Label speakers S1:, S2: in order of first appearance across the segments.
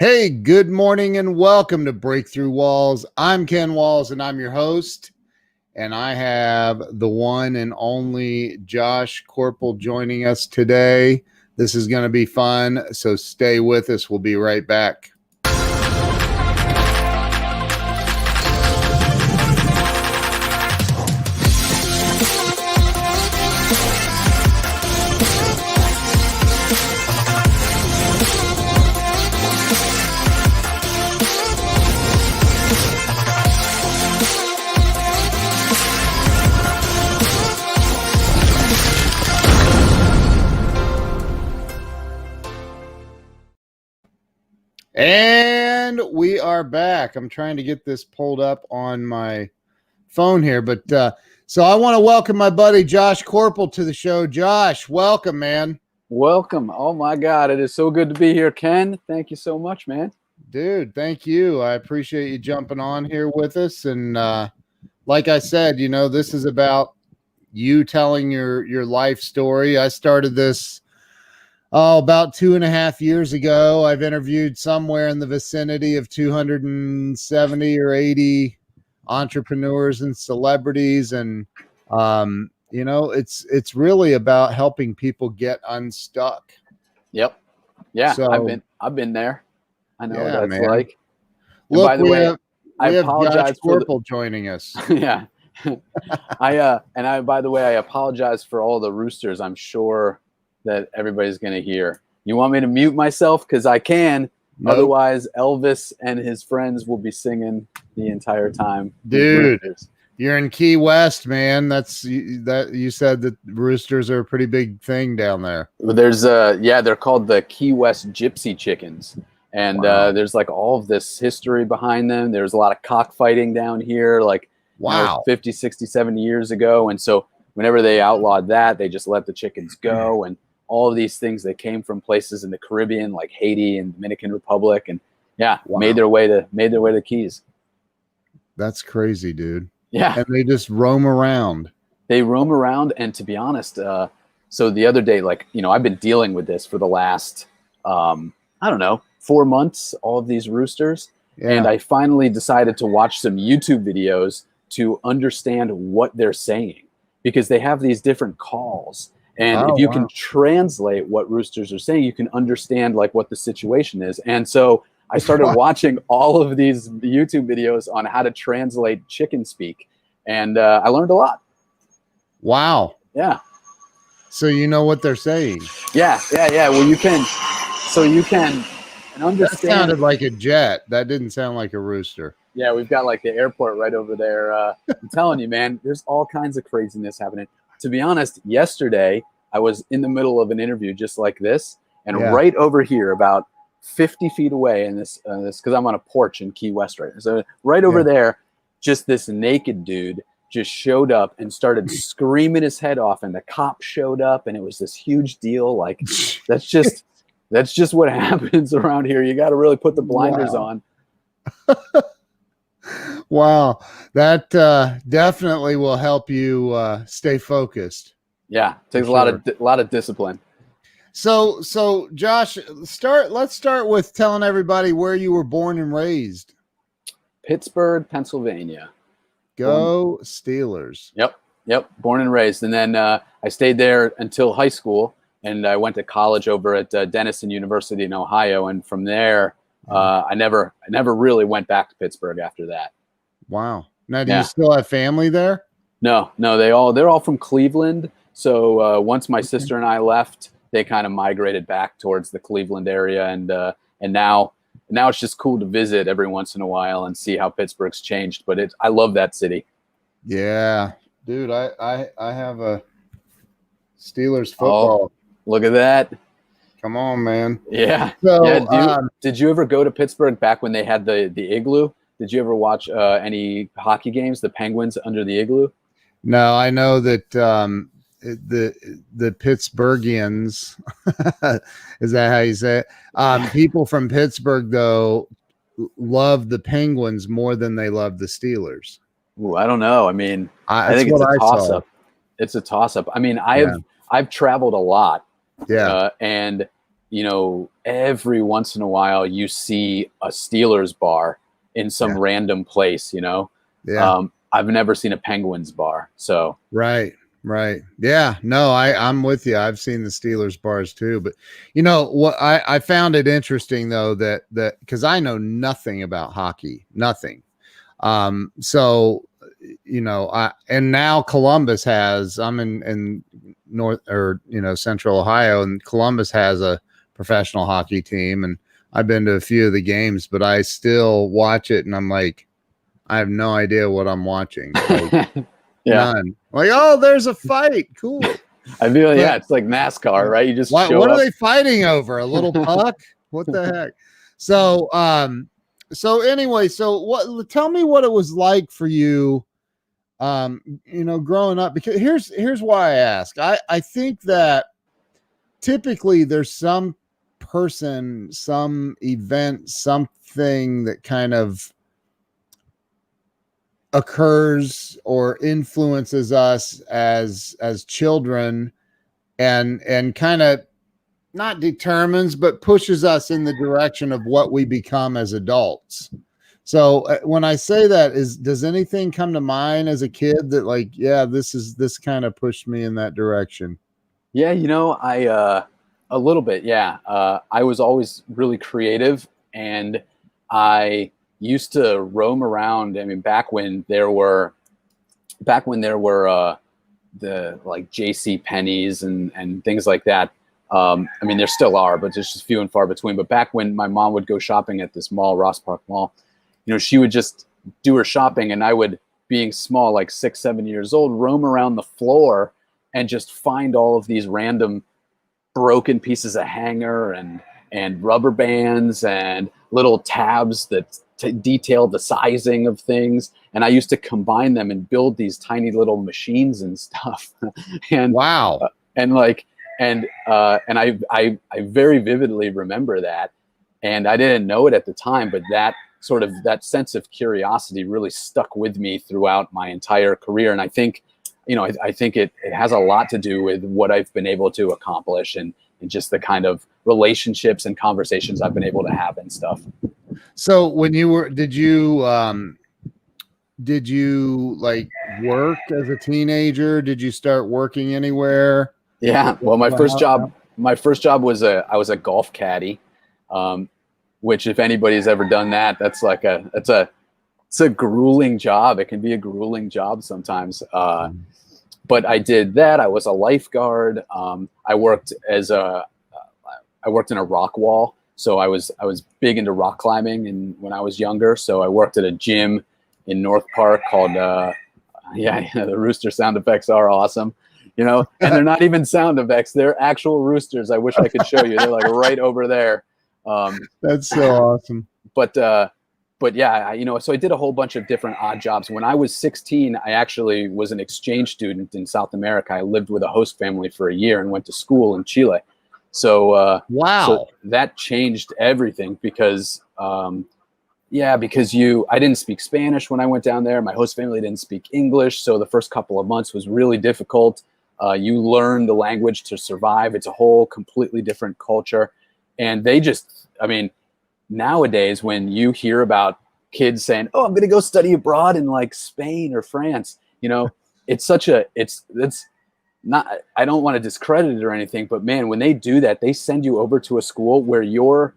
S1: Hey, good morning and welcome to Breakthrough Walls. I'm Ken Walls and I'm your host. And I have the one and only Josh Koerpel joining us today. This is going to be fun, so stay with us. We'll be right back. And we are back. I'm trying to get this pulled up on my phone here, but so I want to welcome my buddy Josh Koerpel to the show. Josh, welcome, man.
S2: Welcome. Oh my God, it is so good to be here, Ken. Thank you so much, man.
S1: Dude, thank you. I appreciate you jumping on here with us. And like I said, you know, this is about you telling your life story. I started this about 2.5 years ago. I've interviewed somewhere in the vicinity of 270 or 80 entrepreneurs and celebrities. And, you know, it's really about helping people get unstuck.
S2: Yep. Yeah.
S1: So,
S2: I've been there. I know what that's
S1: man.
S2: like.
S1: Look,
S2: by the way, I apologize
S1: for Koerpel joining us.
S2: Yeah. By the way, I apologize for all the roosters. I'm sure that everybody's going to hear. You want me to mute myself? Because I can. Nope. Otherwise, Elvis and his friends will be singing the entire time.
S1: Dude, you're in Key West, man. That you said that roosters are a pretty big thing down there.
S2: There's they're called the Key West Gypsy chickens. And
S1: wow.
S2: There's like all of this history behind them. There's a lot of cockfighting down here, like
S1: wow,
S2: 50, 60, 70 years ago. And so whenever they outlawed that, they just let the chickens go. And all of these things that came from places in the Caribbean, like Haiti and Dominican Republic, and made their way to Keys.
S1: That's crazy, dude.
S2: Yeah,
S1: and they just roam around.
S2: They roam around, and to be honest, so the other day, like I've been dealing with this for the last 4 months. All of these roosters, and I finally decided to watch some YouTube videos to understand what they're saying, because they have these different calls. And if you can translate what roosters are saying, you can understand like what the situation is. And so I started watching all of these YouTube videos on how to translate chicken speak. And I learned a lot.
S1: Wow.
S2: Yeah.
S1: So you know what they're saying.
S2: Yeah. Well, you can understand.
S1: That sounded like a jet. That didn't sound like a rooster.
S2: Yeah, we've got like the airport right over there. I'm telling you, man, there's all kinds of craziness happening. To be honest, yesterday I was in the middle of an interview just like this, and right over here, about 50 feet away, in this because I'm on a porch in Key West right now. So right over there, just this naked dude just showed up and started screaming his head off, and the cop showed up, and it was this huge deal. Like that's just what happens around here. You got to really put the blinders on.
S1: Wow, that definitely will help you stay focused.
S2: Yeah, it takes a lot of discipline.
S1: So Josh, let's start with telling everybody where you were born and raised.
S2: Pittsburgh, Pennsylvania.
S1: Go Steelers.
S2: Yep. Born and raised, and then I stayed there until high school, and I went to college over at Denison University in Ohio, and from there, I never really went back to Pittsburgh after that.
S1: Wow. Now, do you still have family there? No,
S2: they're all from Cleveland. So once my sister and I left, they kind of migrated back towards the Cleveland area, and now it's just cool to visit every once in a while and see how Pittsburgh's changed. But I love that city.
S1: Yeah, dude, I have a Steelers football.
S2: Oh, look at that.
S1: Come on, man.
S2: Yeah.
S1: So,
S2: did you ever go to Pittsburgh back when they had the igloo? Did you ever watch any hockey games, the Penguins under the igloo?
S1: No, I know that the Pittsburghians, is that how you say it? People from Pittsburgh, though, love the Penguins more than they love the Steelers.
S2: Ooh, I don't know. I mean, I think it's a toss-up. It's a toss-up. I mean, I've traveled a lot.
S1: Yeah.
S2: And every once in a while you see a Steelers bar in some random place,
S1: Yeah.
S2: I've never seen a Penguins bar. So
S1: Right. Yeah. No, I'm with you. I've seen the Steelers bars too, but what I found it interesting though, that because I know nothing about hockey, nothing. So and now Columbus has, I'm in North or Central Ohio, and Columbus has a professional hockey team, and I've been to a few of the games, but I still watch it and I'm like, I have no idea what I'm watching. Like, none. Like, oh, there's a fight. Cool.
S2: I feel it's like NASCAR, right? You just
S1: what are they fighting over? A little puck? What the heck? So anyway, tell me what it was like for you, growing up, because here's why I ask. I think that typically there's some person, some event, something that kind of occurs or influences us as children, and kind of not determines, but pushes us in the direction of what we become as adults. So when I say that, does anything come to mind as a kid that, like, yeah, this kind of pushed me in that direction?
S2: Yeah, a little bit. Yeah. I was always really creative, and I used to roam around. I mean, back when there were the like JC Penney's and things like that. I mean, there still are, but there's just few and far between. But back when my mom would go shopping at this mall, Ross Park Mall, she would just do her shopping, and I would, being small, like 6, 7 years old, roam around the floor and just find all of these random broken pieces of hanger and rubber bands and little tabs that detailed the sizing of things. And I used to combine them and build these tiny little machines and stuff. And
S1: wow.
S2: And I very vividly remember that. And I didn't know it at the time, but that sense of curiosity really stuck with me throughout my entire career. And I think, I think it has a lot to do with what I've been able to accomplish, and just the kind of relationships and conversations I've been able to have and stuff.
S1: So when did you like work as a teenager? Did you start working anywhere?
S2: Yeah. Well, my first job was I was a golf caddy, which, if anybody's ever done that, it's a grueling job. It can be a grueling job sometimes. But I did that. I was a lifeguard. I worked in a rock wall. So I was big into rock climbing, and when I was younger, so I worked at a gym in North Park called the rooster sound effects are awesome, and they're not even sound effects, they're actual roosters. I wish I could show you. They're like right over there.
S1: That's so awesome.
S2: But yeah, so I did a whole bunch of different odd jobs. When I was 16, I actually was an exchange student in South America. I lived with a host family for a year and went to school in Chile. So
S1: wow.
S2: So that changed everything, because I didn't speak Spanish when I went down there. My host family didn't speak English, so the first couple of months was really difficult. You learn the language to survive. It's a whole completely different culture, and nowadays when you hear about kids saying, "Oh, I'm going to go study abroad in like Spain or France," it's not, I don't want to discredit it or anything, but man, when they do that, they send you over to a school where you're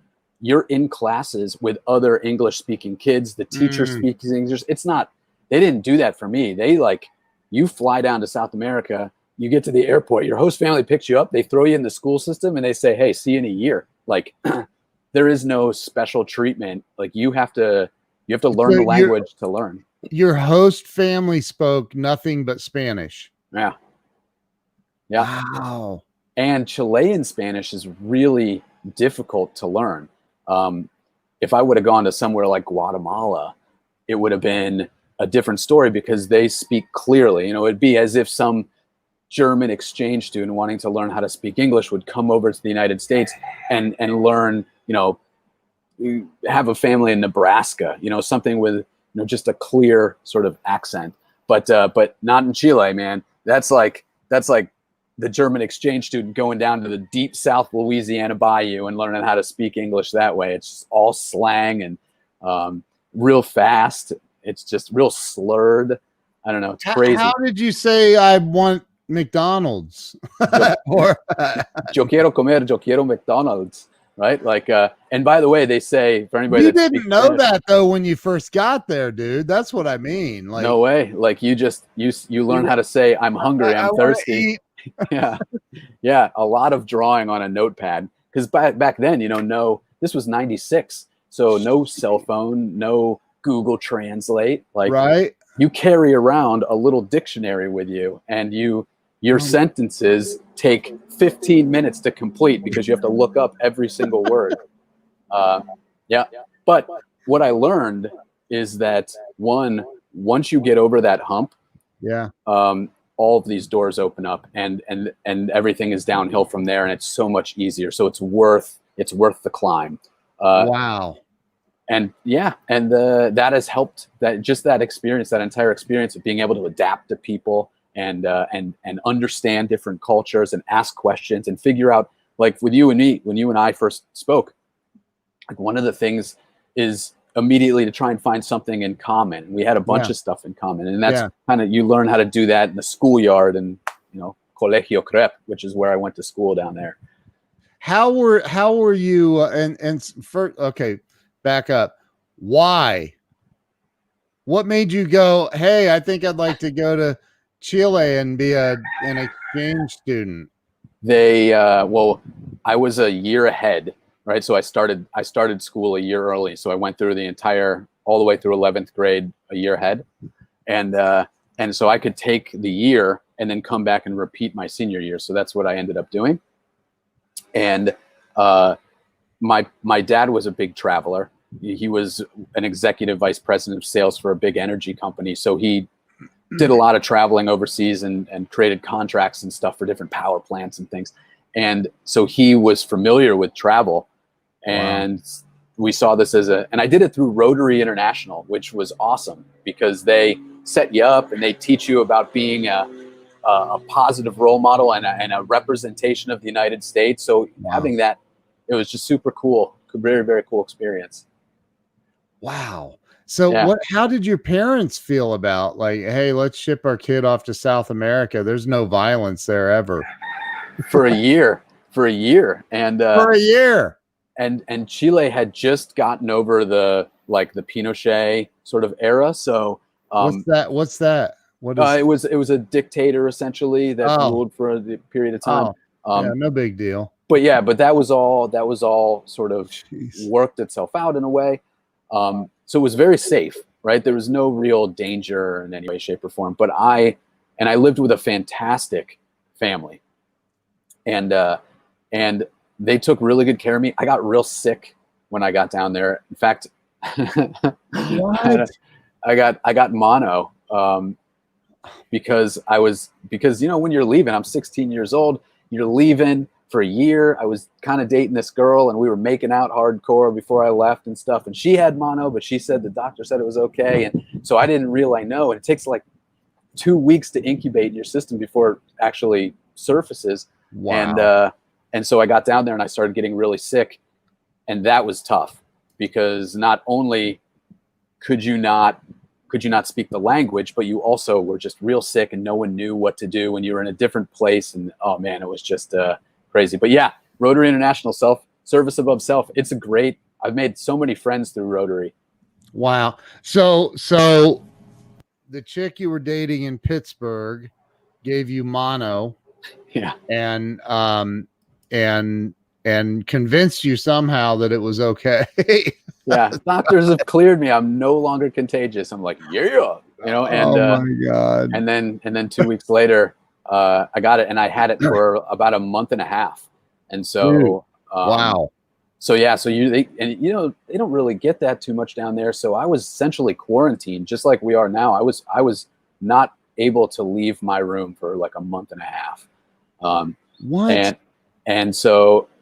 S2: in classes with other English speaking kids. The teacher speaks English. They didn't do that for me. You fly down to South America, you get to the airport, your host family picks you up, they throw you in the school system, and they say, "Hey, see you in a year." Like, there is no special treatment. Like, you have to learn the language to learn.
S1: Your host family spoke nothing but Spanish.
S2: Yeah. Yeah.
S1: Wow.
S2: And Chilean Spanish is really difficult to learn. If I would have gone to somewhere like Guatemala, it would have been a different story, because they speak clearly. It'd be as if some German exchange student wanting to learn how to speak English would come over to the United States and learn, have a family in Nebraska, something with, just a clear sort of accent. But not in Chile, man. That's like the German exchange student going down to the deep South Louisiana bayou and learning how to speak English that way. It's just all slang and real fast. It's just real slurred. I don't know. It's crazy.
S1: How did you say I want McDonald's? Or
S2: yo quiero McDonald's, right? Like, and by the way, they say for anybody
S1: you
S2: that
S1: didn't know
S2: Spanish,
S1: that though when you first got there, dude. That's what I mean. Like,
S2: no way. Like you learn how to say I'm hungry, I'm thirsty. Yeah, a lot of drawing on a notepad because back then, this was 96, so no cell phone, no Google Translate. Like,
S1: right?
S2: You carry around a little dictionary with you, and your sentences take 15 minutes to complete because you have to look up every single word. Yeah. But what I learned is that once you get over that hump, all of these doors open up and everything is downhill from there, and it's so much easier. So it's worth the climb.
S1: Wow.
S2: And that has helped, that experience, that entire experience of being able to adapt to people and understand different cultures and ask questions and figure out, like with you and me, when you and I first spoke, like one of the things is immediately to try and find something in common. We had a bunch of stuff in common, and that's kind of, you learn how to do that in the schoolyard and, Colegio Crep, which is where I went to school down there.
S1: How were you, okay, back up. Why? What made you go, hey, I think I'd like to go to Chile and be an exchange student?
S2: I was a year ahead, right? So I started school a year early. So I went through all the way through 11th grade a year ahead. And so I could take the year and then come back and repeat my senior year. So that's what I ended up doing. And my dad was a big traveler. He was an executive vice president of sales for a big energy company. So he did a lot of traveling overseas and created contracts and stuff for different power plants and things. And so he was familiar with travel. And we saw this and I did it through Rotary International, which was awesome because they set you up and they teach you about being a positive role model and a representation of the United States. So having that, it was just super cool. Very, very cool experience.
S1: Wow. So how did your parents feel about, like, hey, let's ship our kid off to South America? There's no violence there ever.
S2: For a year. And
S1: for a year.
S2: And Chile had just gotten over the Pinochet sort of era. So
S1: what's that? What is
S2: it was a dictator essentially that ruled for a period of time.
S1: No big deal.
S2: But that was all sort of worked itself out in a way. So it was very safe, right? There was no real danger in any way, shape, or form. But I lived with a fantastic family, and they took really good care of me. I got real sick when I got down there. In fact,
S1: what?
S2: I got mono because when you're leaving, I'm 16 years old. You're leaving for a year. I was kind of dating this girl and we were making out hardcore before I left and stuff. And she had mono, but she said the doctor said it was okay. And so I didn't really know. And it takes like 2 weeks to incubate in your system before it actually surfaces.
S1: Wow.
S2: And so I got down there and I started getting really sick. And that was tough because not only could you not speak the language, but you also were just real sick and no one knew what to do when you were in a different place. And oh man, it was just crazy. But yeah, Rotary International, service above self. I've made so many friends through Rotary.
S1: Wow. So the chick you were dating in Pittsburgh gave you mono.
S2: Yeah.
S1: And convinced you somehow that it was okay.
S2: Yeah. Doctors have cleared me. I'm no longer contagious. I'm like, yeah, and
S1: oh my God.
S2: And then 2 weeks later, I got it and I had it for about a month and a half. And so,
S1: wow.
S2: So yeah, they don't really get that too much down there. So I was essentially quarantined just like we are now. I was not able to leave my room for like a month and a half.
S1: What?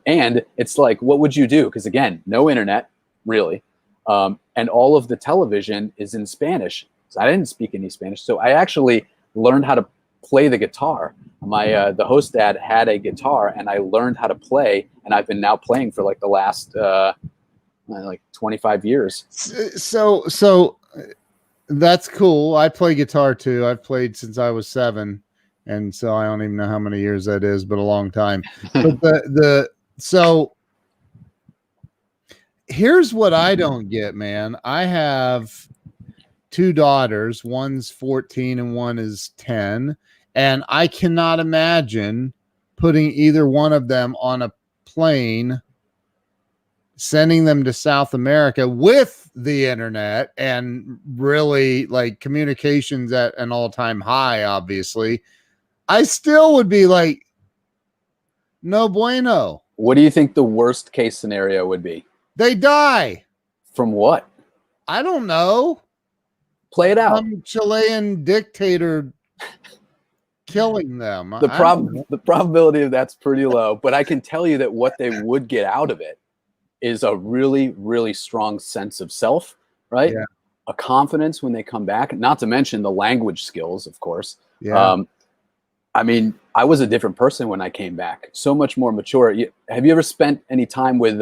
S2: And it's like, what would you do? Because again, no internet really. And all of the television is in Spanish. So I didn't speak any Spanish. So I actually learned how to play the guitar. My the host dad had a guitar, and I learned how to play, and I've been now playing for like the last like 25 years.
S1: So that's cool. I play guitar too. I've played since I was 7, and so I don't even know how many years that is, but a long time. But so here's what I don't get, man. I have 2 daughters. One's 14 and one is 10. And I cannot imagine putting either one of them on a plane, sending them to South America with the internet and really like communications at an all-time high, obviously. I still would be like, no bueno.
S2: What do you think the worst case scenario would be?
S1: They die.
S2: From what?
S1: I don't know.
S2: Play it out.
S1: Some Chilean dictator killing them.
S2: The probability of that's pretty low, but I can tell you that what they would get out of it is a really, really strong sense of self, right?
S1: Yeah.
S2: A confidence when they come back, not to mention the language skills, of course.
S1: Yeah.
S2: I mean, I was a different person when I came back, so much more mature. Have you ever spent any time with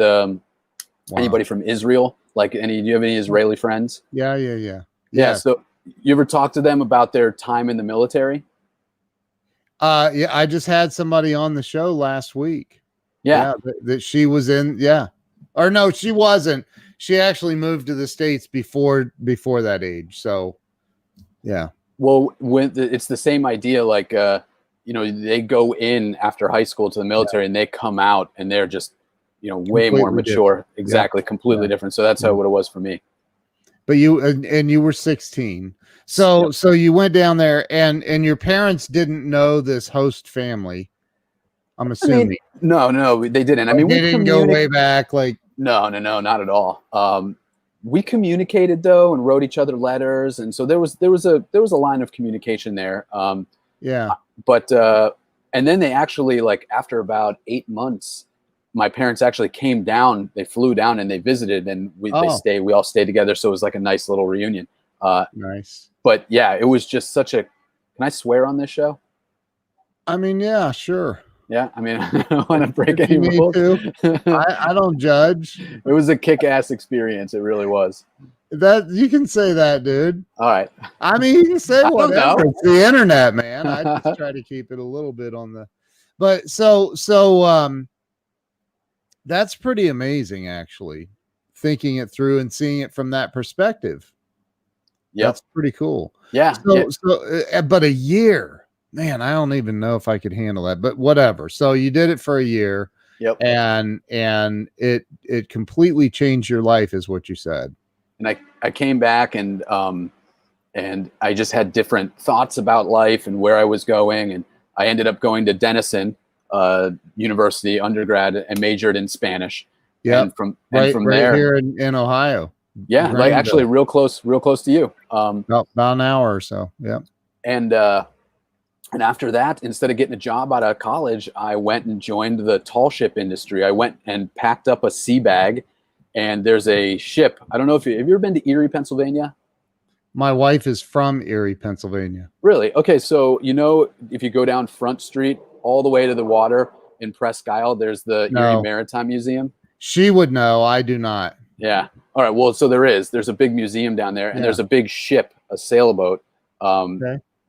S2: anybody from Israel? Like do you have any Israeli friends?
S1: Yeah.
S2: So you ever talk to them about their time in the military?
S1: Yeah, I just had somebody on the show last week.
S2: Yeah.
S1: That she was in. Yeah. Or no, she wasn't. She actually moved to the States before that age. So, yeah.
S2: Well, it's the same idea. Like, they go in after high school to the military, and they come out, and they're just, way completely more mature. Different. Exactly, completely different. So that's what it was for me.
S1: But you were 16. So you went down there, and your parents didn't know this host family, I'm assuming.
S2: I mean, no, they didn't. I mean,
S1: they didn't go way back. Like,
S2: no, not at all. We communicated though, and wrote each other letters, and so there was a line of communication there.
S1: Yeah.
S2: But and then they actually, like, after about 8 months, my parents actually came down. They flew down and they visited, and we all stayed together. So it was like a nice little reunion.
S1: Nice.
S2: But yeah, it was just such a. Can I swear on this show?
S1: I mean, yeah, sure.
S2: Yeah, I mean, I don't want to break any rules.
S1: I don't judge.
S2: It was a kick-ass experience. It really was.
S1: That you can say that, dude.
S2: All right.
S1: I mean, you can say whatever. It's the internet, man. I just try to keep it a little bit on the. But so that's pretty amazing, actually. Thinking it through and seeing it from that perspective.
S2: Yeah,
S1: that's pretty cool.
S2: Yeah.
S1: But a year. Man, I don't even know if I could handle that, but whatever. So you did it for a year.
S2: Yep.
S1: And it completely changed your life, is what you said.
S2: And I came back and I just had different thoughts about life and where I was going. And I ended up going to Denison University undergrad and majored in Spanish.
S1: Yeah.
S2: And from there
S1: here in Ohio.
S2: Yeah. Like actually real close to you.
S1: About an hour or so. Yeah.
S2: And after that, instead of getting a job out of college, I went and joined the tall ship industry. I went and packed up a sea bag, and there's a ship. I don't know have you ever been to Erie, Pennsylvania?
S1: My wife is from Erie, Pennsylvania.
S2: Really? Okay. So, if you go down Front Street all the way to the water in Presque Isle, there's the Erie Maritime Museum.
S1: She would know. I do not.
S2: Yeah. All right. Well, so there's a big museum down there, and there's a big ship, a sailboat.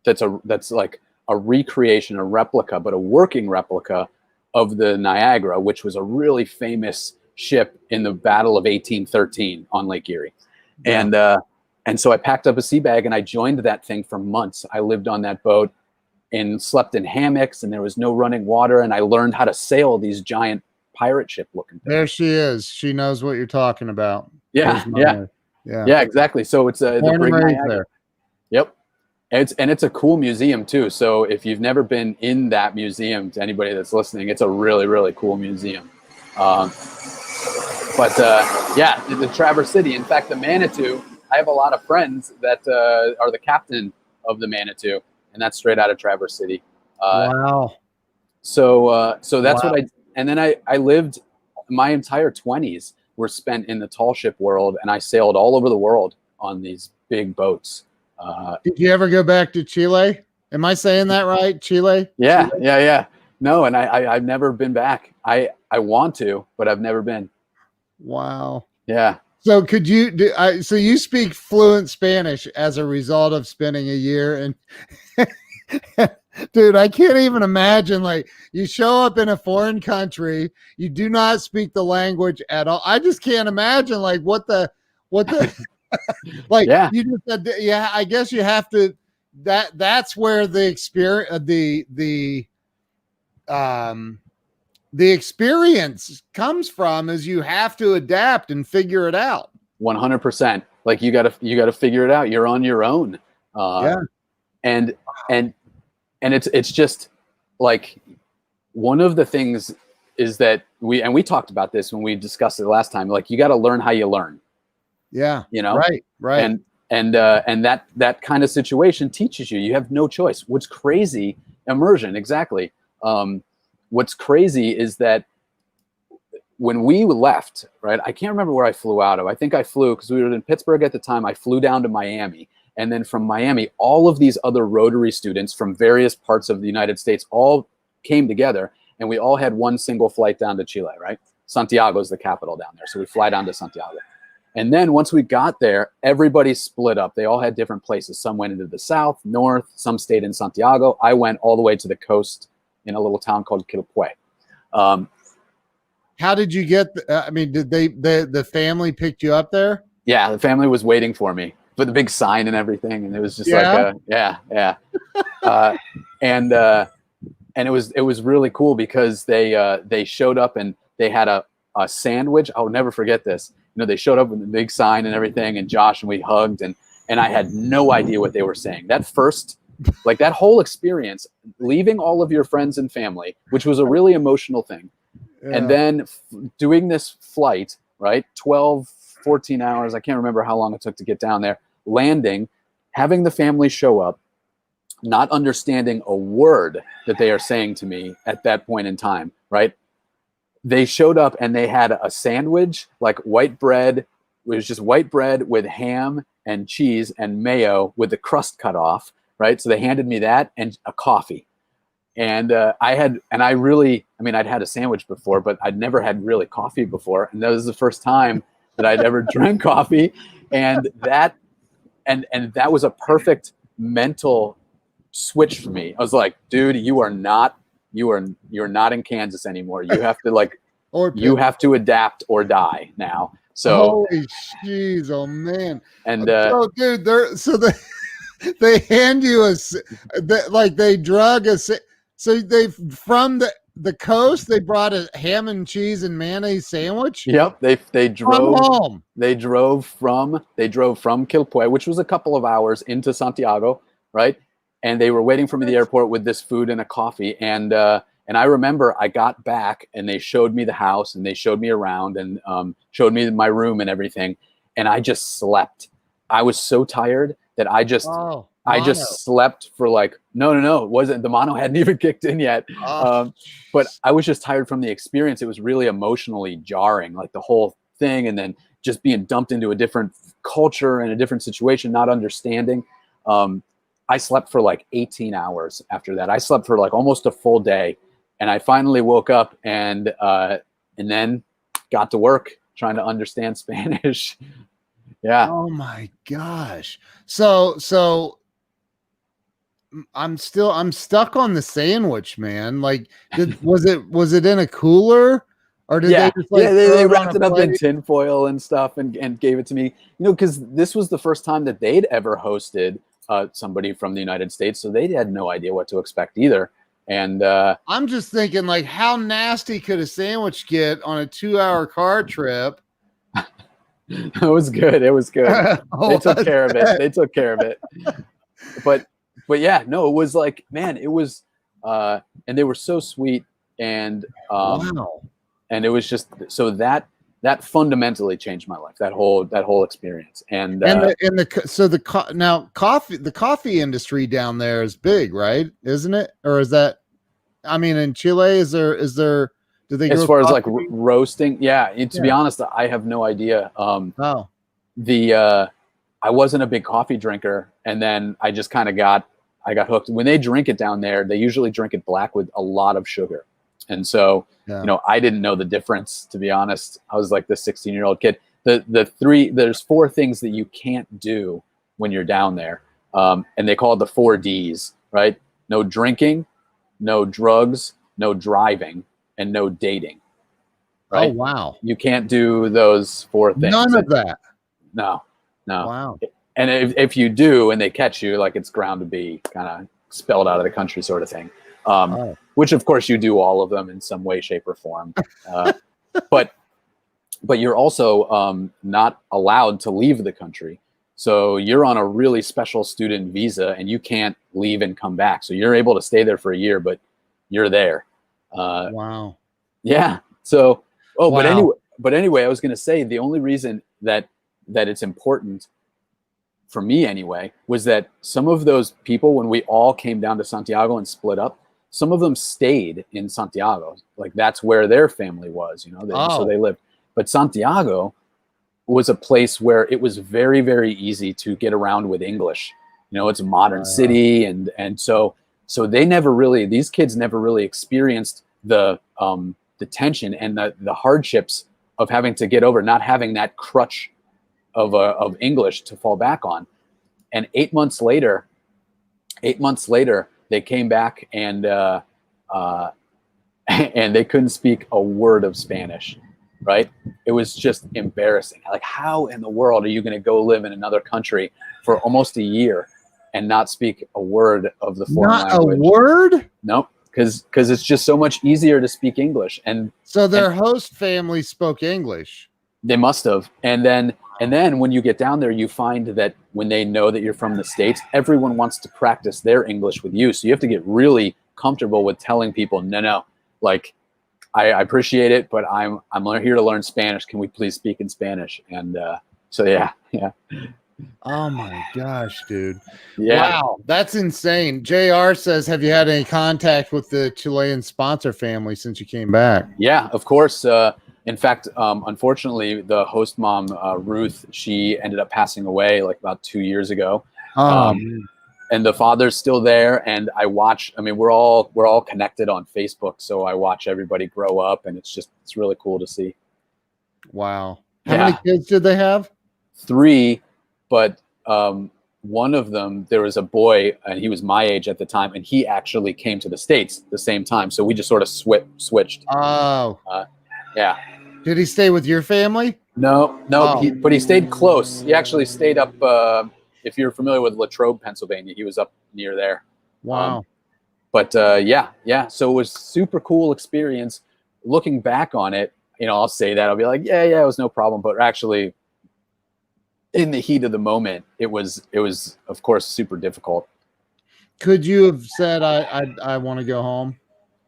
S2: That's like a recreation, a replica, but a working replica of the Niagara, which was a really famous ship in the Battle of 1813 on Lake Erie. Yeah. And so I packed up a sea bag and I joined that thing for months. I lived on that boat and slept in hammocks, and there was no running water. And I learned how to sail these giant pirate ship looking things.
S1: There she is. She knows what you're talking about.
S2: Yeah. Yeah, exactly. So it's the Brig Niagara. Yep. It's a cool museum too. So if you've never been in that museum, to anybody that's listening, it's a really, really cool museum. The Traverse City. In fact, the Manitou, I have a lot of friends that are the captain of the Manitou, and that's straight out of Traverse City.
S1: Wow.
S2: So that's what and then I lived my entire 20s were spent in the tall ship world, and I sailed all over the world on these big boats.
S1: Did you ever go back to Chile? Am I saying that right? Chile?
S2: Yeah,
S1: Chile?
S2: yeah. No, and I've never been back. I want to, but I've never been.
S1: Wow.
S2: Yeah.
S1: So could you so you speak fluent Spanish as a result of spending a year in dude, I can't even imagine, like, you show up in a foreign country, you do not speak the language at all. I just can't imagine, like, what the like,
S2: Yeah.
S1: you just said, yeah, I guess you have to, that's where the experience, um the experience comes from, is you have to adapt and figure it out.
S2: 100%. Like you gotta figure it out. You're on your own.
S1: Yeah.
S2: And it's just like, one of the things is that we talked about this when we discussed it last time. Like, you got to learn how you learn.
S1: Yeah.
S2: You know?
S1: Right.
S2: And that kind of situation teaches you. You have no choice. What's crazy, immersion, exactly. What's crazy is that when we left, right, I can't remember where I flew out of. I think I flew, because we were in Pittsburgh at the time, I flew down to Miami. And then from Miami, all of these other Rotary students from various parts of the United States all came together, and we all had one single flight down to Chile, right? Santiago is the capital down there. So we fly down to Santiago. And then once we got there, everybody split up. They all had different places. Some went into the south, north, some stayed in Santiago. I went all the way to the coast in a little town called Quilpué.
S1: How did you get, I mean, did the family picked you up there?
S2: Yeah, the family was waiting for me with the big sign and everything. And it was just like, yeah. And it was really cool, because they showed up and they had a sandwich. I'll never forget this. You know, they showed up with the big sign and everything, and Josh and we hugged, and I had no idea what they were saying. That first, like, that whole experience, leaving all of your friends and family, which was a really emotional thing. Yeah. And then doing this flight, right? 12, 14 hours. I can't remember how long it took to get down there, landing, having the family show up, not understanding a word that they are saying to me at that point in time, right? They showed up and they had a sandwich, like white bread. It was just white bread with ham and cheese and mayo with the crust cut off, right? So they handed me that and a coffee. And I'd had a sandwich before, but I'd never had really coffee before. And that was the first time that I'd ever drank coffee. And that was a perfect mental switch for me. I was like, dude, you're not in Kansas anymore. You have to you have to adapt or die now. So
S1: holy jeez, oh man.
S2: And
S1: so dude, they hand you they drug us. So they, from the coast, they brought a ham and cheese and mayonnaise sandwich.
S2: Yep, they drove
S1: from home.
S2: They drove from Quilpué, which was a couple of hours, into Santiago, right? And they were waiting for me at the airport with this food and a coffee. And I remember I got back and they showed me the house and they showed me around and showed me my room and everything. And I just slept. I was so tired that I just slept for no, it wasn't. The mono hadn't even kicked in yet. But I was just tired from the experience. It was really emotionally jarring, like the whole thing. And then just being dumped into a different culture and a different situation, not understanding. I slept for 18 hours after that. I slept for almost a full day. And I finally woke up and then got to work trying to understand Spanish. Yeah.
S1: Oh my gosh. So I'm stuck on the sandwich, man. Was it in a cooler, or did they just
S2: they wrapped it up in tin foil and stuff and gave it to me, because this was the first time that they'd ever hosted somebody from the United States. So they had no idea what to expect either. And
S1: I'm just thinking, how nasty could a sandwich get on a 2-hour car trip?
S2: It was good. It was good. They took care of it. But yeah, no, it was man, it was, and they were so sweet. And,
S1: wow.
S2: And it was just, so that fundamentally changed my life, that whole experience.
S1: The coffee industry down there is big, right? Isn't it? Or is that, I mean, in Chile, is there, do they,
S2: as far as roasting? Yeah. To be honest, I have no idea. I wasn't a big coffee drinker. And then I just kind of I got hooked. When they drink it down there, they usually drink it black with a lot of sugar. And so, I didn't know the difference, to be honest. I was like this 16-year-old kid. There's 4 things that you can't do when you're down there. And they call it the 4 Ds, right? No drinking, no drugs, no driving, and no dating. Right?
S1: Oh, wow.
S2: You can't do those 4 things.
S1: None of that.
S2: No.
S1: Wow.
S2: And if you do and they catch you, like, it's ground to be kind of expelled out of the country sort of thing. Which, of course, you do all of them in some way, shape, or form. But you're also not allowed to leave the country. So you're on a really special student visa, and you can't leave and come back. So you're able to stay there for a year, but you're there.
S1: Wow.
S2: Yeah. So,
S1: wow.
S2: but anyway, I was going to say the only reason that it's important for me anyway was that some of those people, when we all came down to Santiago and split up, some of them stayed in Santiago. Like, that's where their family was, so they lived. But Santiago was a place where it was very, very easy to get around with English. It's a modern city. And so these kids never really experienced the tension and the hardships of having to get over, not having that crutch of English to fall back on. And 8 months later, they came back and they couldn't speak a word of Spanish, right? It was just embarrassing. Like, how in the world are you going to go live in another country for almost a year and not speak a word of the foreign language?
S1: Not a word?
S2: Nope. Because it's just so much easier to speak English. And
S1: so their host family spoke English.
S2: They must have. And then when you get down there, you find that when they know that you're from the States, everyone wants to practice their English with you. So you have to get really comfortable with telling people, no, like, I appreciate it, but I'm here to learn Spanish. Can we please speak in Spanish? And so, yeah.
S1: Oh my gosh, dude.
S2: Yeah.
S1: Wow, that's insane. JR says, have you had any contact with the Chilean sponsor family since you came back?
S2: Yeah, of course. In fact, unfortunately, the host mom, Ruth, she ended up passing away like about 2 years ago. And the father's still there. And we're all connected on Facebook. So I watch everybody grow up, and it's really cool to see.
S1: Wow. How many kids did they have?
S2: 3, but one of them, there was a boy, and he was my age at the time, and he actually came to the States the same time. So we just sort of switched.
S1: Oh.
S2: Yeah.
S1: Did he stay with your family?
S2: No. But he stayed close. He actually stayed up, if you're familiar with Latrobe, Pennsylvania, he was up near there.
S1: Wow.
S2: Yeah. So it was super cool experience. Looking back on it, I'll say that. I'll be like, yeah, it was no problem. But actually, in the heat of the moment, it was of course super difficult.
S1: Could you have said, I want to go home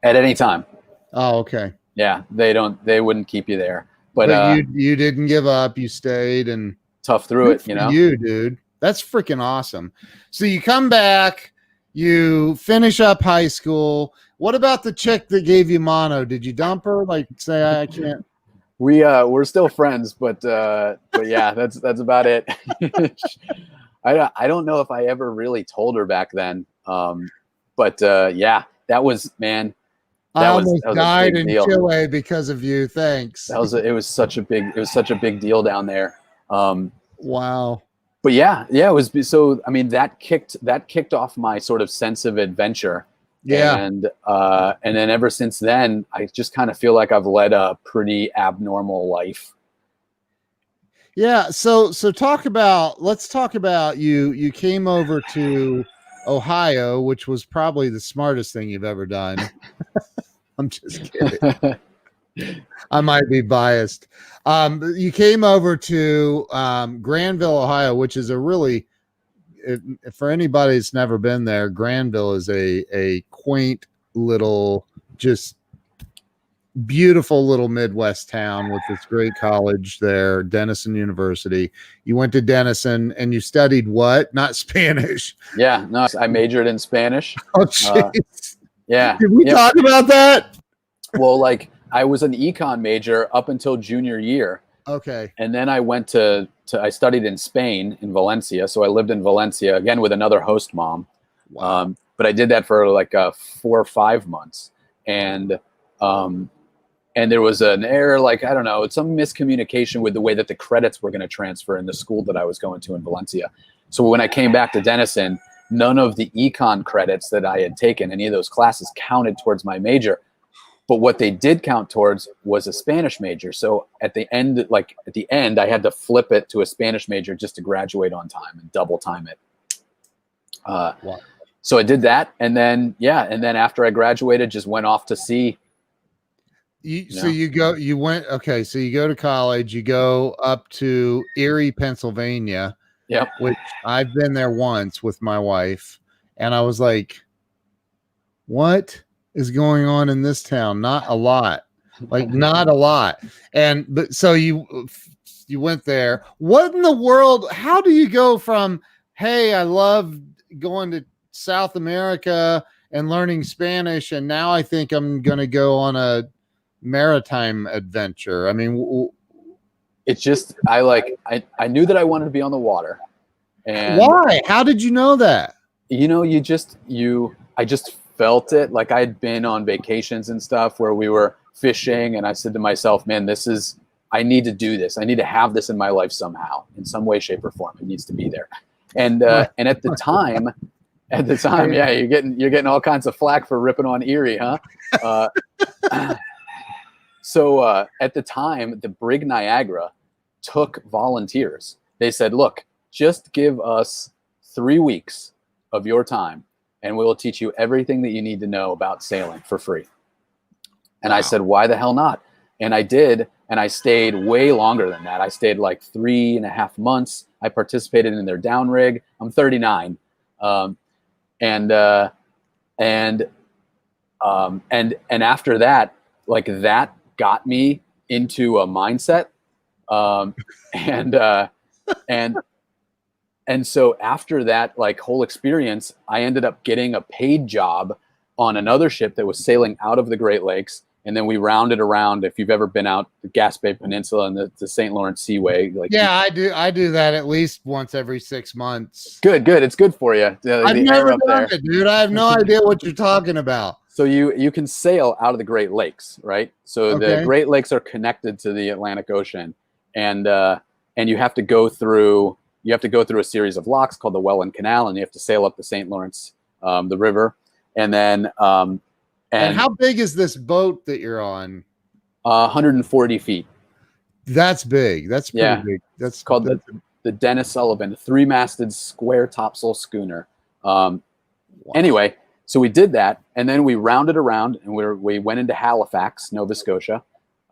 S2: at any time?
S1: Oh, okay.
S2: Yeah, they wouldn't keep you there. But
S1: you didn't give up. You stayed and
S2: tough through it.
S1: You, dude, that's freaking awesome. So you come back, you finish up high school. What about the chick that gave you mono? Did you dump her? Like, say I can't.
S2: We're still friends, but yeah, that's about it. I don't know if I ever really told her back then. But yeah, that was, man.
S1: I almost died in Chile because of you. Thanks.
S2: It was such a big deal down there.
S1: Wow.
S2: But yeah, it was. So, I mean, that kicked off my sort of sense of adventure.
S1: Yeah.
S2: And then ever since then, I just kind of feel like I've led a pretty abnormal life.
S1: Yeah. So let's talk about you came over to Ohio, which was probably the smartest thing you've ever done. I'm just kidding. I might be biased. You came over to Granville, Ohio, which is a really, for anybody that's never been there, Granville is a quaint little, just beautiful little Midwest town with this great college there, Denison University. You went to Denison and you studied what? Not Spanish.
S2: Yeah, no, I majored in Spanish.
S1: Oh, jeez.
S2: Yeah.
S1: Did we talk about that?
S2: Well, like, I was an econ major up until junior year.
S1: Okay.
S2: And then I went I studied in Spain, in Valencia. So I lived in Valencia, again, with another host mom.
S1: Wow.
S2: But I did that for like 4 or 5 months, and there was an error, like, I don't know, it's some miscommunication with the way that the credits were going to transfer in the school that I was going to in Valencia. So when I came back to Denison, none of the econ credits that I had taken, any of those classes, counted towards my major. But what they did count towards was a Spanish major. So at the end, I had to flip it to a Spanish major just to graduate on time and double time it.
S1: Wow.
S2: So I did that, and then after I graduated, just went off to sea.
S1: So you go to college, you go up to Erie, Pennsylvania.
S2: Yep.
S1: Which I've been there once with my wife, and I was like, what is going on in this town? Not a lot. Like, not a lot. But so you went there. What in the world? How do you go from, hey, I love going to South America and learning Spanish, and now I think I'm going to go on a maritime adventure? I mean,
S2: it's just, I knew that I wanted to be on the water. And
S1: why? How did you know that?
S2: I just felt it. Like, I'd been on vacations and stuff where we were fishing, and I said to myself, man, I need to do this. I need to have this in my life somehow, in some way, shape, or form. It needs to be there. And at the time, yeah, you're getting all kinds of flack for ripping on Erie, huh? So at the time, the Brig Niagara took volunteers. They said, look, just give us 3 weeks of your time, and we will teach you everything that you need to know about sailing for free. And wow. I said, why the hell not? And I did, and I stayed way longer than that. I stayed like 3.5 months. I participated in their downrig. I'm 39. And after that, like, that got me into a mindset. And so after that, like, whole experience, I ended up getting a paid job on another ship that was sailing out of the Great Lakes. And then we rounded around. If you've ever been out the Gaspé Peninsula and the St. Lawrence Seaway, like,
S1: yeah, I do that at least once every 6 months.
S2: Good. It's good for you.
S1: I've never done it, dude. I have no idea what you're talking about.
S2: So you can sail out of the Great Lakes, right? So
S1: okay.
S2: The Great Lakes are connected to the Atlantic Ocean, and you have to go through a series of locks called the Welland Canal, and you have to sail up the St. Lawrence, the river, and then.
S1: And how big is this boat that you're on?
S2: 140 feet.
S1: That's big. That's pretty big. That's
S2: called the Dennis Sullivan, 3-masted square topsail schooner. Wow. Anyway, so we did that, and then we rounded around, and we went into Halifax, Nova Scotia.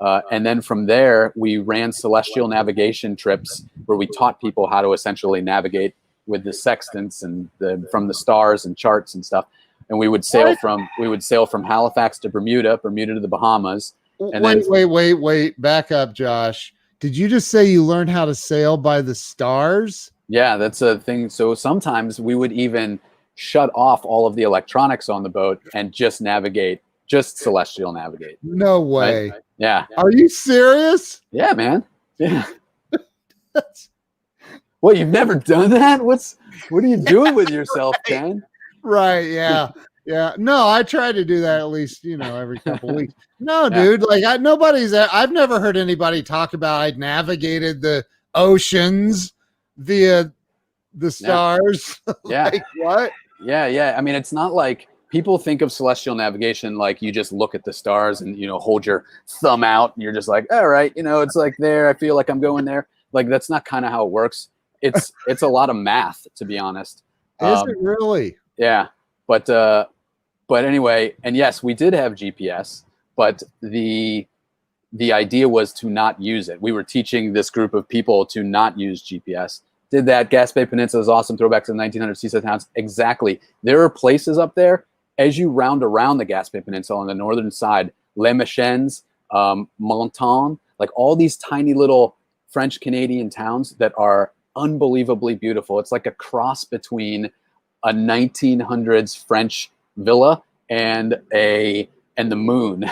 S2: And then from there, we ran celestial navigation trips where we taught people how to essentially navigate with the sextants and from the stars and charts and stuff. And we would sail from Halifax to Bermuda to the Bahamas. And
S1: wait, back up, Josh. Did you just say you learned how to sail by the stars?
S2: Yeah, that's a thing. So sometimes we would even shut off all of the electronics on the boat and just celestial navigate.
S1: No way.
S2: Right? Yeah.
S1: Are you serious?
S2: Yeah, man. Yeah. Well, you've never done that? What are you doing with yourself, Ken?
S1: Right. Yeah. Yeah. No, I try to do that at least, every couple of weeks. No, dude, like I've never heard anybody talk about I navigated the oceans via the stars.
S2: Yeah.
S1: Like, what?
S2: Yeah. I mean, it's not like people think of celestial navigation like you just look at the stars and, hold your thumb out and you're just like, all right, it's like there. I feel like I'm going there. Like, that's not kind of how it works. It's a lot of math, to be honest.
S1: Is it really?
S2: Yeah. But anyway, and yes, we did have GPS, but the idea was to not use it. We were teaching this group of people to not use GPS. Did that. Gaspé Peninsula is awesome. Throwback to the 1900 seaside towns. Exactly. There are places up there as you round around the Gaspé Peninsula on the northern side, Les Machins, Montagne, like all these tiny little French Canadian towns that are unbelievably beautiful. It's like a cross between a 1900s French villa and the moon.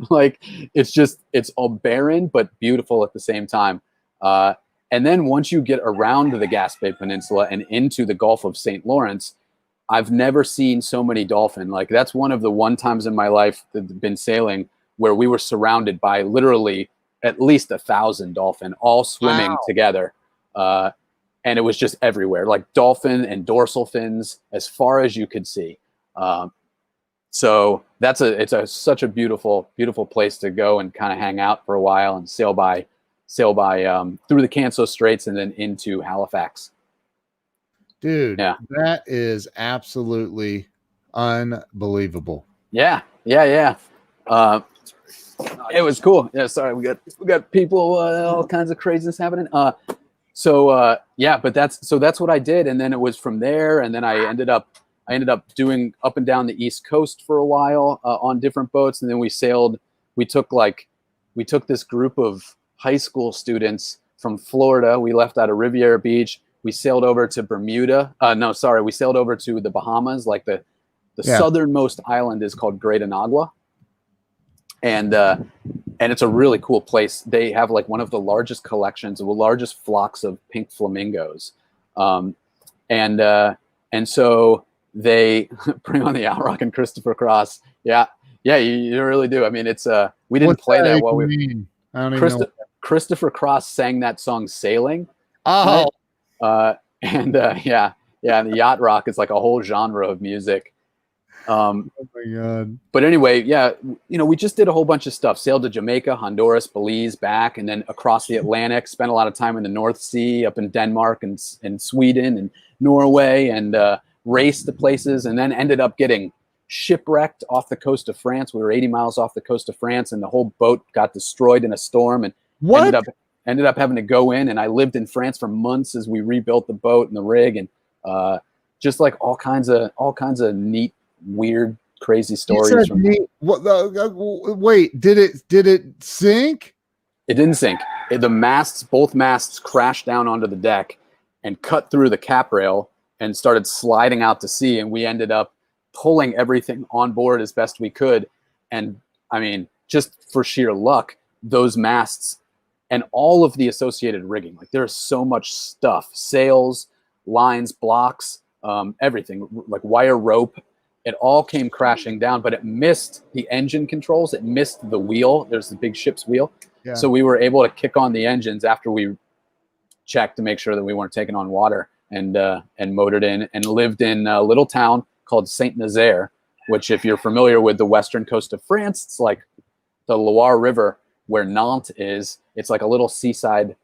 S2: Like, it's all barren but beautiful at the same time. And then once you get around the Gaspé Peninsula and into the Gulf of St. Lawrence, I've never seen so many dolphin. Like that's one of the one times in my life that I've been sailing where we were surrounded by literally at least 1,000 dolphin all swimming together. And it was just everywhere, like dolphin and dorsal fins as far as you could see. So it's such a beautiful, beautiful place to go and kind of hang out for a while and sail by through the Canso Straits and then into Halifax.
S1: Dude, that is absolutely unbelievable.
S2: Yeah. It was cool. Yeah, sorry, we got people, all kinds of craziness happening. But that's what I did, and then it was from there, and then I ended up doing up and down the East Coast for a while on different boats, and then we sailed. We took this group of high school students from Florida. We left out of Riviera Beach. We sailed over to Bermuda. We sailed over to the Bahamas. Like the southernmost island is called Great Anagua. And it's a really cool place. They have like one of the largest collections, the largest flocks of pink flamingos. And so they bring on the Outrock and Christopher Cross. Yeah, you really do. I mean, it's we didn't play that while we.
S1: I don't even know.
S2: Christopher Cross sang that song "Sailing."
S1: Oh.
S2: Right? And the yacht rock is like a whole genre of music.
S1: Oh my God.
S2: But anyway, we just did a whole bunch of stuff. Sailed to Jamaica, Honduras, Belize, back, and then across the Atlantic. Spent a lot of time in the North Sea, up in Denmark and Sweden and Norway, and raced to places, and then ended up getting shipwrecked off the coast of France. We were 80 miles off the coast of France, and the whole boat got destroyed in a storm, and ended up having to go in. And I lived in France for months as we rebuilt the boat and the rig, and just like all kinds of neat, weird, crazy stories.
S1: Wait, did it sink?
S2: It didn't sink. Both masts crashed down onto the deck and cut through the cap rail and started sliding out to sea. And we ended up pulling everything on board as best we could. And I mean, just for sheer luck, those masts and all of the associated rigging, like there's so much stuff, sails, lines, blocks, everything, like wire rope. It all came crashing down, but it missed the engine controls. It missed the wheel. There's the big ship's wheel. Yeah. So we were able to kick on the engines after we checked to make sure that we weren't taking on water, and motored in and lived in a little town called Saint-Nazaire, which, if you're familiar with the western coast of France, it's like the Loire River where Nantes is. It's like a little seaside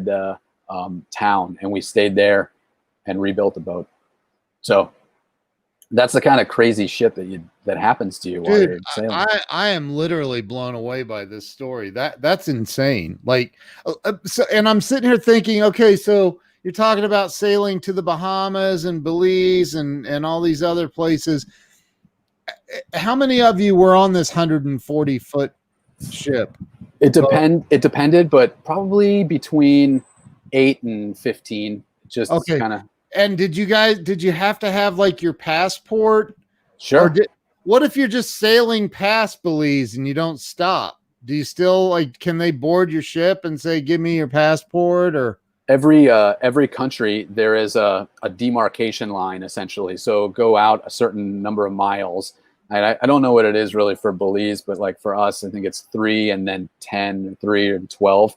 S2: town, and we stayed there and rebuilt the boat. So that's the kind of crazy shit that happens to you while you're sailing.
S1: I am literally blown away by this story. That's insane. Like, and I'm sitting here thinking, okay, so you're talking about sailing to the Bahamas and Belize and all these other places. How many of you were on this 140-foot ship?
S2: It depended, but probably between 8 and 15. Just kind of.
S1: And did you have to have like your passport?
S2: Sure.
S1: What if you're just sailing past Belize and you don't stop? Do you still can they board your ship and say, give me your passport? Or
S2: every country, there is a demarcation line essentially. So go out a certain number of miles. I don't know what it is really for Belize, but like for us, I think it's 3 and then 10, 3 and 12.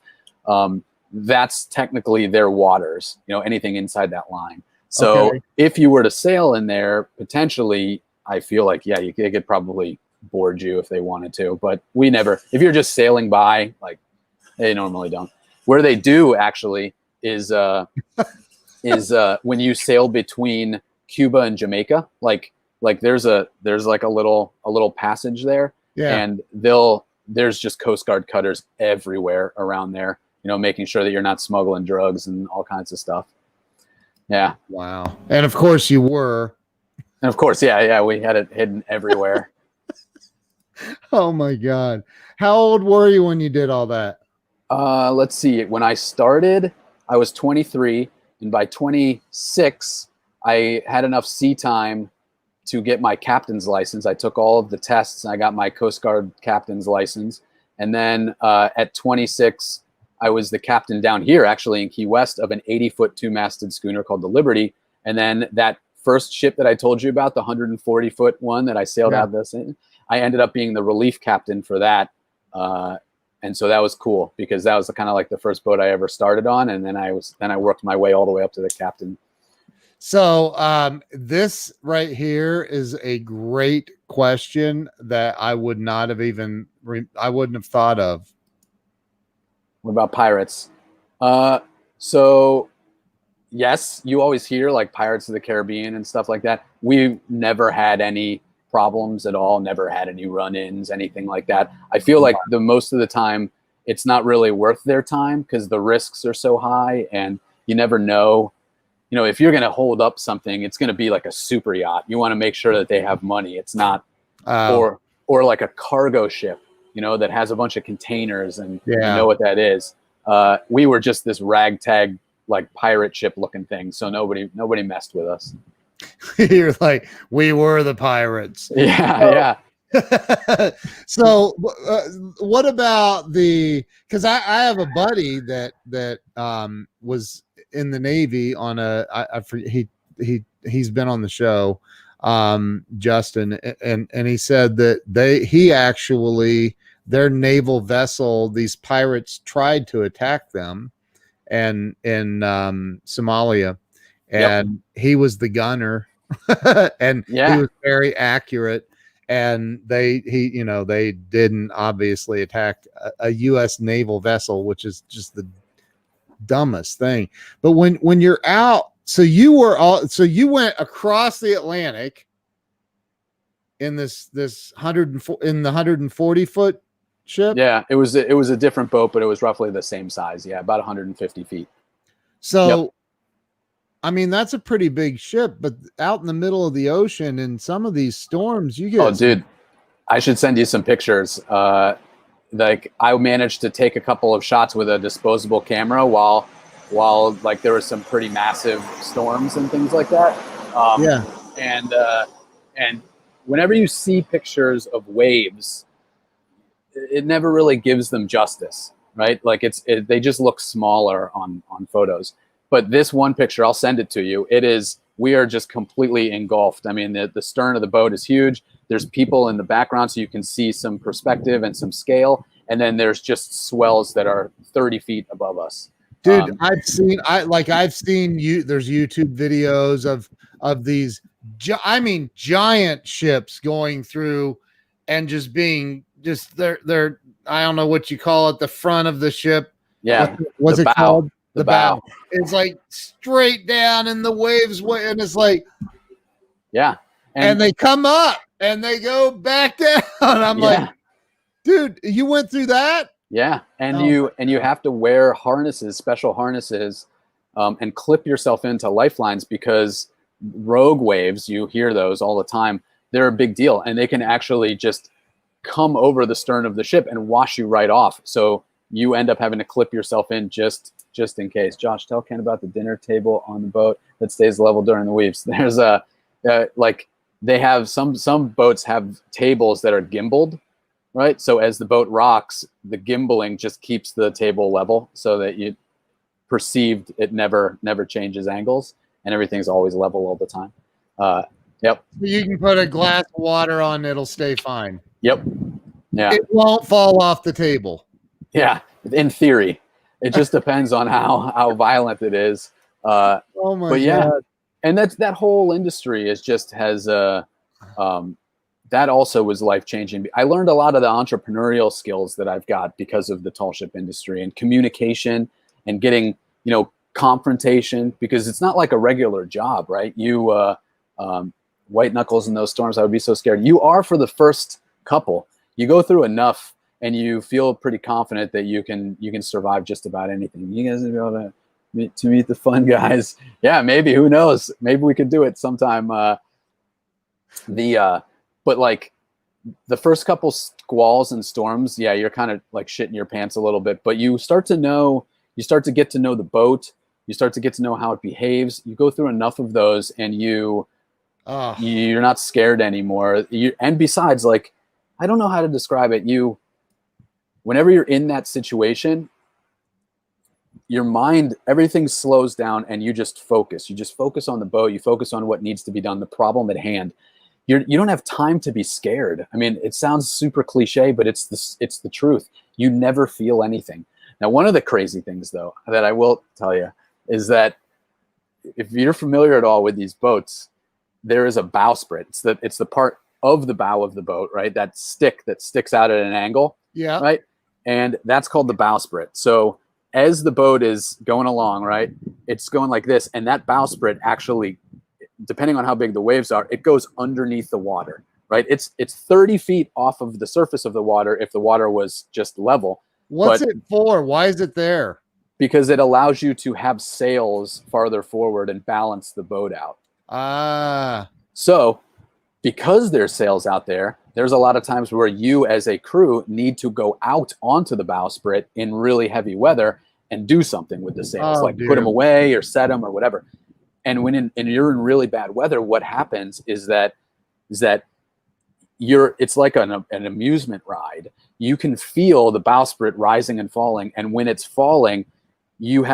S2: That's technically their waters, anything inside that line. So if you were to sail in there, potentially, I feel like, they could probably board you if they wanted to, but we never, if you're just sailing by, like they normally don't. Where they do actually is when you sail between Cuba and Jamaica, like there's like a little passage there, and there's just Coast Guard cutters everywhere around there, making sure that you're not smuggling drugs and all kinds of stuff. Yeah.
S1: Wow. And of course you were.
S2: And of course, yeah, we had it hidden everywhere.
S1: Oh my God. How old were you when you did all that?
S2: Let's see. When I started, I was 23, and by 26, I had enough sea time to get my captain's license. I took all of the tests, and I got my Coast Guard captain's license. And then at 26, I was the captain down here, actually in Key West, of an 80-foot 2-masted schooner called the Liberty. And then that first ship that I told you about, the 140-foot one that I sailed out this in, I ended up being the relief captain for that. And so that was cool because that was kind of like the first boat I ever started on. And then I worked my way all the way up to the captain.
S1: So this right here is a great question that I would not have even, I wouldn't have thought of.
S2: What about pirates? So yes, you always hear like Pirates of the Caribbean and stuff like that. We've never had any problems at all, never had any run-ins, anything like that. I feel like the most of the time it's not really worth their time because the risks are so high and you never know. You know, if you're going to hold up something, it's going to be like a super yacht. You want to make sure that they have money. It's not, or like a cargo ship, you know, that has a bunch of containers and you know what that is. We were just this ragtag, like pirate ship looking thing. So nobody messed with us.
S1: You're like, we were the pirates.
S2: Yeah.
S1: So what about because I have a buddy that was in the Navy on he's been on the show, Justin, and he said that he actually, their naval vessel, these pirates tried to attack them and in Somalia, and he was the gunner and he was very accurate. And they didn't obviously attack a U.S. naval vessel, which is just the dumbest thing. But when you're out, so you went across the Atlantic in this 140-foot ship.
S2: Yeah, it was a different boat, but it was roughly the same size. Yeah, about 150 feet.
S1: So. I mean, that's a pretty big ship, but out in the middle of the ocean in some of these storms, you get.
S2: Oh, dude, I should send you some pictures. Like I managed to take a couple of shots with a disposable camera while like there was some pretty massive storms and things like that. And whenever you see pictures of waves, it never really gives them justice, right? Like they just look smaller on photos. But this one picture, I'll send it to you. We are just completely engulfed. I mean, the stern of the boat is huge. There's people in the background, so you can see some perspective and some scale. And then there's just swells that are 30 feet above us.
S1: Dude, I've seen there's YouTube videos of these, giant ships going through and just being they're I don't know what you call it, the front of the ship.
S2: Yeah.
S1: What's it called?
S2: The bow.
S1: It's like straight down and the waves and it's like, and they come up and they go back down. I'm like, dude, you went through that?
S2: Yeah. And you have to wear special harnesses, and clip yourself into lifelines because rogue waves, you hear those all the time. They're a big deal and they can actually just come over the stern of the ship and wash you right off. So you end up having to clip yourself in just in case. Josh, tell Ken about the dinner table on the boat that stays level during the weaves. There's like they have some boats have tables that are gimbaled, right? So as the boat rocks, the gimbaling just keeps the table level so that you perceived it never changes angles and everything's always level all the time. Yep.
S1: You can put a glass of water on, it'll stay fine.
S2: Yep. Yeah.
S1: It won't fall off the table.
S2: Yeah. In theory. It just depends on how violent it is.
S1: Oh my God.
S2: And that whole industry has that also was life-changing. I learned a lot of the entrepreneurial skills that I've got because of the tall ship industry and communication and getting, confrontation, because it's not like a regular job, right? You white knuckles in those storms, I would be so scared. You are for the first couple. You go through enough and you feel pretty confident that you can survive just about anything. You guys will be able to meet the fun guys. Yeah, maybe. Who knows? Maybe we could do it sometime. But like the first couple squalls and storms, yeah, you're kind of like shitting your pants a little bit. But you start to get to know the boat. You start to get to know how it behaves. You go through enough of those, and you're not scared anymore. And besides, like, I don't know how to describe it. Whenever you're in that situation, your mind, everything slows down and you just focus. You just focus on the boat. You focus on what needs to be done, the problem at hand. You don't have time to be scared. I mean, it sounds super cliche, but it's the truth. You never feel anything. Now, one of the crazy things, though, that I will tell you is that if you're familiar at all with these boats, there is a bowsprit. It's the part of the bow of the boat, right? That stick that sticks out at an angle,
S1: Yeah.
S2: right? And that's called the bowsprit. So as the boat is going along, right, it's going like this, and that bowsprit actually, depending on how big the waves are, it goes underneath the water, right? It's 30 feet off of the surface of the water if the water was just level.
S1: What's it for? Why is it there?
S2: Because it allows you to have sails farther forward and balance the boat out. So because there's sails out there, there's a lot of times where you as a crew need to go out onto the bowsprit in really heavy weather and do something with the sails, put them away or set them or whatever. And when you're in really bad weather, what happens is that it's like an amusement ride. You can feel the bowsprit rising and falling, and when it's falling, you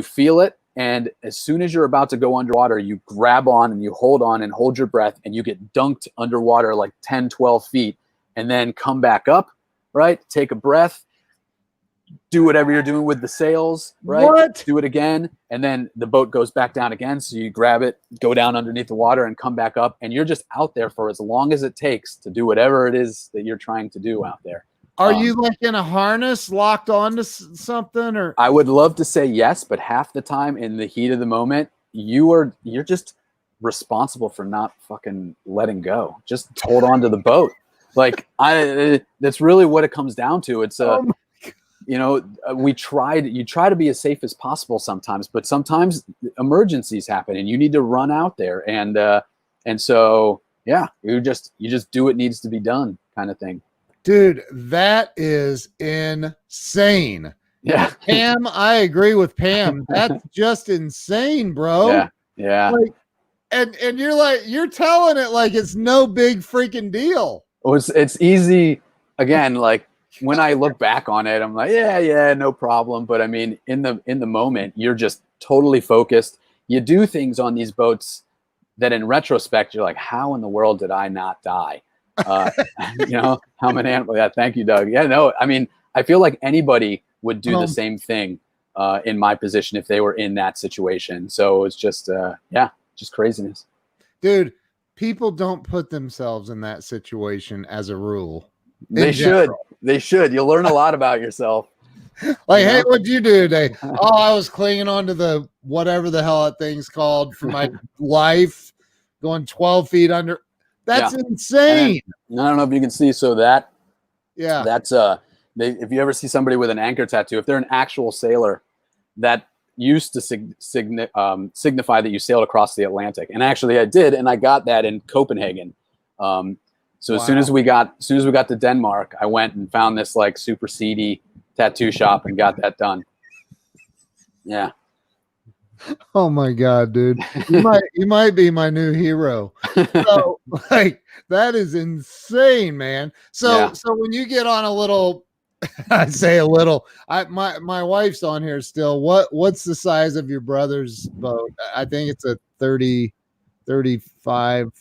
S2: feel it, and as soon as you're about to go underwater, you grab on and you hold on and hold your breath, and you get dunked underwater like 10, 12 feet, and then come back up, right? Take a breath, do whatever you're doing with the sails, right?
S1: What?
S2: Do it again, and then the boat goes back down again. So you grab it, go down underneath the water, and come back up, and you're just out there for as long as it takes to do whatever it is that you're trying to do out there.
S1: Are you like in a harness locked onto something, or?
S2: I would love to say yes, but half the time in the heat of the moment, you're just responsible for not fucking letting go. Just hold on to the boat. Like that's really what it comes down to. It's you try to be as safe as possible sometimes, but sometimes emergencies happen and you need to run out there. And so, yeah, you just do what needs to be done kind of thing.
S1: Dude, that is insane.
S2: Yeah.
S1: Pam, I agree with Pam. That's just insane, bro.
S2: Yeah. Yeah.
S1: Like, and you're telling it like it's no big freaking deal.
S2: It's easy. Again, like when I look back on it, I'm like, yeah, no problem. But I mean, in the moment, you're just totally focused. You do things on these boats that in retrospect, you're like, how in the world did I not die? How many animals? Yeah, thank you, Doug. Yeah, no, I mean, I feel like anybody would do the same thing in my position if they were in that situation. So it's just, just craziness.
S1: Dude, people don't put themselves in that situation as a rule.
S2: They should. You'll learn a lot about yourself.
S1: Like, hey, what'd you do today? Oh, I was clinging on to the whatever the hell that thing's called for my life, going 12 feet under. That's insane.
S2: I don't know if you can see. So that's if you ever see somebody with an anchor tattoo, if they're an actual sailor, that used to signify that you sailed across the Atlantic. And actually I did, and I got that in Copenhagen. As soon as we got to Denmark, I went and found this like super seedy tattoo shop and got that done. Yeah.
S1: Oh my God, dude. You might be my new hero. So like that is insane, man. So when you get on a little, I say a little, my wife's on here still. What's the size of your brother's boat? I think it's a 30, 35,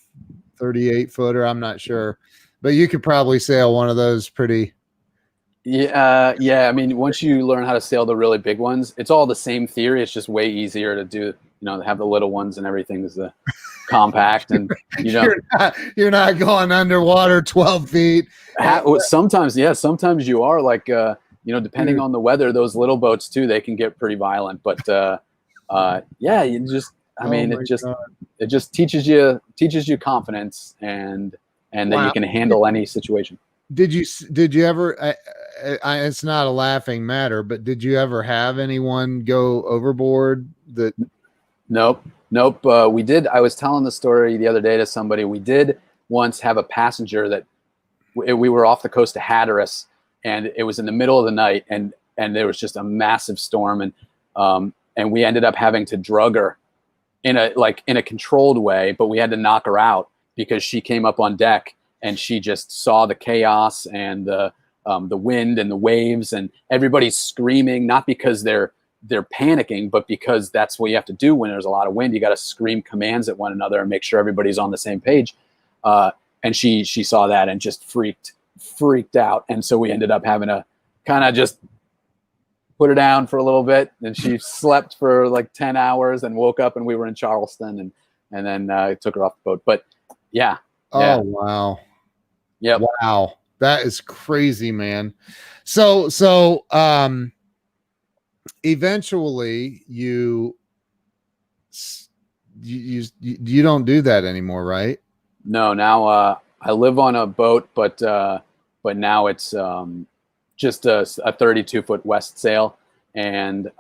S1: 38 footer. I'm not sure, but you could probably sail one of those pretty.
S2: Yeah. I mean, once you learn how to sail the really big ones, it's all the same theory. It's just way easier to do, have the little ones and everything is the compact and,
S1: you're not going underwater 12 feet.
S2: Sometimes you are like, depending on the weather, those little boats too, they can get pretty violent, but, it just teaches you confidence and that you can handle any situation.
S1: Did you ever, it's not a laughing matter, but did you ever have anyone go overboard that?
S2: Nope. We did. I was telling the story the other day to somebody. We did once have a passenger that we were off the coast of Hatteras and it was in the middle of the night and there was just a massive storm and we ended up having to drug her in a controlled way, but we had to knock her out because she came up on deck and she just saw the chaos and the wind and the waves and everybody's screaming, not because they're they're panicking, but because that's what you have to do when there's a lot of wind, you got to scream commands at one another and make sure everybody's on the same page. And she saw that and just freaked out. And so we ended up having to kind of just put her down for a little bit. And she slept for like 10 hours and woke up and we were in Charleston and then took her off the boat. But yeah.
S1: Oh, wow.
S2: Yep.
S1: Wow. That is crazy, man. So, eventually you don't do that anymore, right?
S2: No, now I live on a boat, but now it's just a 32-foot west sail, and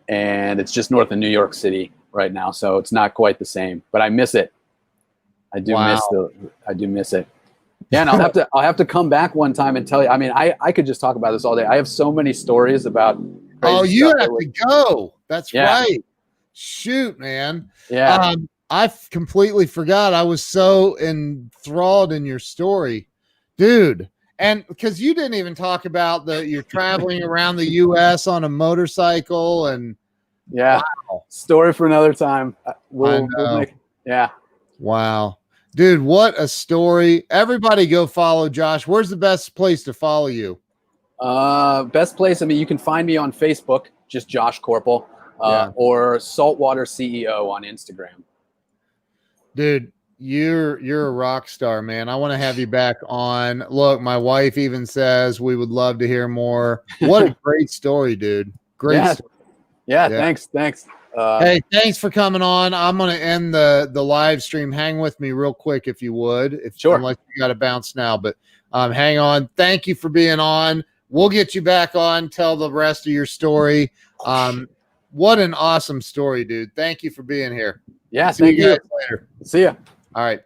S2: it's just north of New York City right now, so it's not quite the same. But I miss it. I do miss it. Yeah, and I'll have to come back one time and tell you. I mean, I could just talk about this all day. I have so many stories about.
S1: Oh, you have to go. That's right. Shoot, man.
S2: Yeah.
S1: I completely forgot. I was so enthralled in your story, dude. And because you didn't even talk about you're traveling around the U.S. on a motorcycle and.
S2: Yeah. Wow. Story for another time. We'll make, yeah.
S1: Wow. Dude, what a story. Everybody go follow Josh. Where's the best place to follow you?
S2: Best place, I mean, you can find me on Facebook, just Josh Koerpel, or Saltwater CEO on Instagram.
S1: Dude, you're a rock star, man. I want to have you back on. Look, my wife even says we would love to hear more. What a great story, dude. Great story.
S2: Yeah, thanks.
S1: Hey, thanks for coming on. I'm going to end the live stream. Hang with me real quick if you would.
S2: Sure.
S1: Unless you got to bounce now, but hang on. Thank you for being on. We'll get you back on, tell the rest of your story. What an awesome story, dude. Thank you for being here.
S2: Yeah,
S1: See you guys later.
S2: See ya.
S1: All right.